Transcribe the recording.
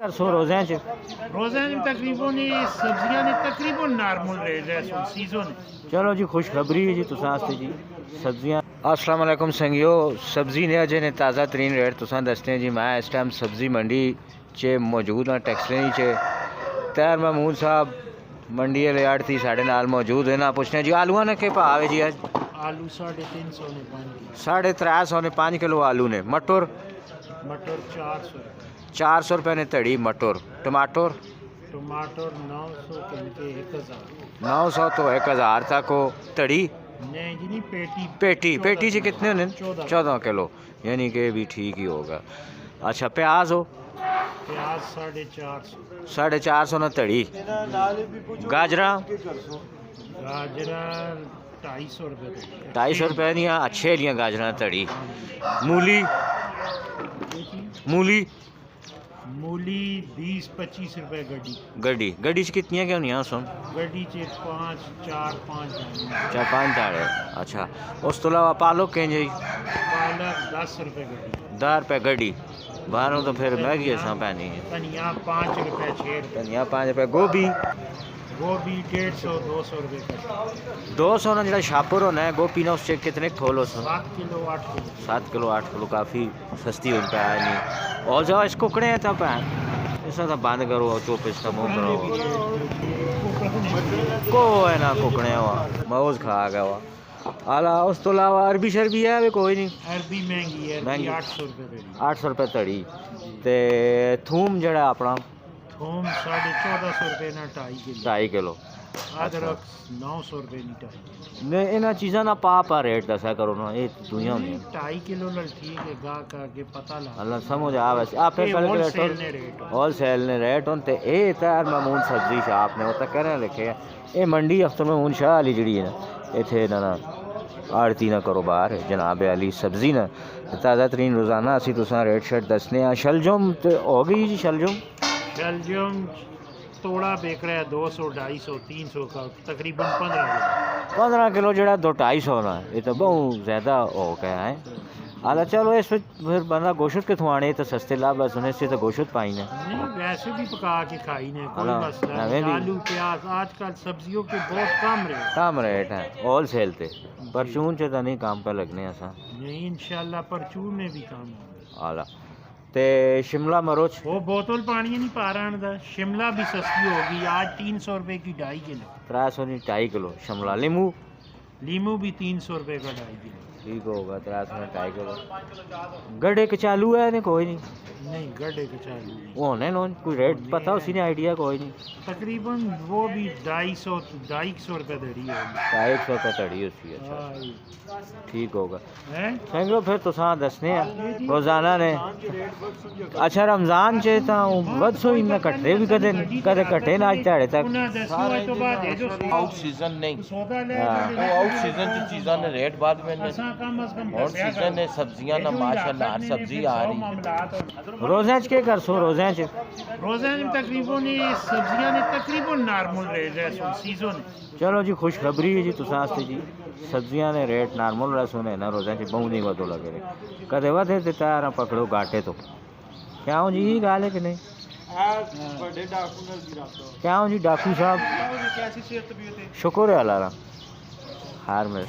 सो रोज़े च तकरीबन सब्जियां ने तकरीबन नार्मल रेट है सीजन। चलो जी खुशखबरी है जी तुसां वास्ते जी सब्जियां। अस्सलाम वालेकुम संगियो, सब्जी ने अजे ने ताज़ा तरीन रेट तुसां दसते हैं जी। मैं इस टाइम सब्जी मंडी च मौजूद हाँ, टेक्सलें च। तैर महमूद साहब मंडी वाले आड़ती साढ़े नाल मौजूद है ना। पूछने जी आलूआ ने के भाव है जी अज? आलू 350 ने 350 ने 5 किलो आलू ने। मटर 400 रुपये ने तड़ी मटर। टमाटर 900 तो 1000 तक हो। तड़ी पेटी से कितने ने? 14 किलो, यानी कि भी ठीक ही होगा। अच्छा प्याज हो? 450 ना तड़ी। गाजरा 250 रुपये दियाँ अच्छे लियाँ गाजरा तड़ी। मूली 20-25 रुपए गड्डी च कितनियां क्या होनी सुन? गड्डी च 4-5 दाड़े। अच्छा उस तो अलावा पालक कें जी? पालक 10 रुपए गड्डी। 10 रुपये गड्डी। बाहरों तो फिर महंगी है पैनी है। धनिया 5 रुपए 6 रुपए। धनिया 5 रुपये। गोभी 150-200 रुपए। 200 ना जो छापर होना है गोभी ना उससे कितने खोलो? 7 किलो 8 किलो काफ़ी सस्ती हो पाया नहीं। और जाओ इस कुकड़े हैं तब ऐसा तो बंद करो चुप इसका मुँह करो। को है ना कुकड़े हुआ मौज खा गया हुआ। आला उस तो अलावा अरबी शरबी है भी कोई नहीं? अरबी महंगी है, 800 रुपए। 800 रुपये तड़ी। ते थूम जड़ा अपना थूम 1450 रुपए ना 2.5 किलो। अदरक 900 रुपए नी 2.5 ने इन्हां चीज़ां ना पा रेट दसा करो ना, ये दुनिया होनी 2.5 किलो लल ठीक है। गा का के पता लगा अल्लाह समझ आ वैसे आपने होलसेल ने रेट होते ए तैयार मामून सब्जी शाप ने वो तक कहने लिखे ये मंडी अख्तर मामून शाह वाली जी है ना इतने ना आड़ती ना कारोबार है जनाब अली सब्जी ना ताज़ा तरीन रोज़ाना असी तुसां रेट शेट दसने। शलजम तो हो गई जी? शलजम तोड़ा बेच रहा है 200-250-300 का तकरीबन 15 किलो जड़ा 200-250 ना। ये तो बहुत ज़्यादा हो गया है। हालांकि चलो इस फिर बंदा गोश्त के थवाने तो सस्ते लाभ बस उन्हें से तो गोश्त पाई ने वैसे भी पका के खाई ने कोई मसला नहीं। आलू प्याज आजकल सब्जियों के बहुत कम रेट है होलसेल ते। परचून से तो नहीं काम पे लगने ऐसा नहीं, इंशाल्लाह परचून में भी काम आला। ते शिमला मिर्च वो बोतल पानी नहीं पा रहा। शिमला भी सस्ती होगी आज 300 रुपए की 2.5 किलो। 300 नहीं 2.5 किलो शिमला। लीमू भी 300 रुपए का 2.5 किलो। ठीक होगा 300 में 2.5 किलो। गड्ढे कचालू है ने कोई नहीं? गड्ढे कचालू वो होने नो कोई रेट पता उसी ने आइडिया कोई नहीं? तकरीबन वो भी 250 रुपए दड़ी है। 250 रुपये तड़ी उसकी। अच्छा ठीक होगा थैंक यू। फिर तुसां दसने रोज़ाना ने। अच्छा रमज़ान च वध सो इन्ना कटरे भी कदे कटे ना अज ध्याड़े तक आउट सीजन नहीं आउट सीजन की चीज़ां ने रेट बाद में और सीजन ने सब्जियां ना माशाल्लाह हर सब्जी आ रही है। रोज़े च के कर सो? रोज़े च तकरीबन सब्जियां ने तकरीबन नार्मल रेट है सीजन। चलो जी खुशखबरी है जी तुसां वास्ते जी सब्जियां ने रेट नार्मल रहा सुने ना। रोज़े च बहुत नहीं वधो लगे कदे वधे तो तैयार पकड़ो घाटे तो क्या हो जी गाल है कि नहीं? क्या हो जी डाकू साहब? शुक्र है अल्लाह हार में।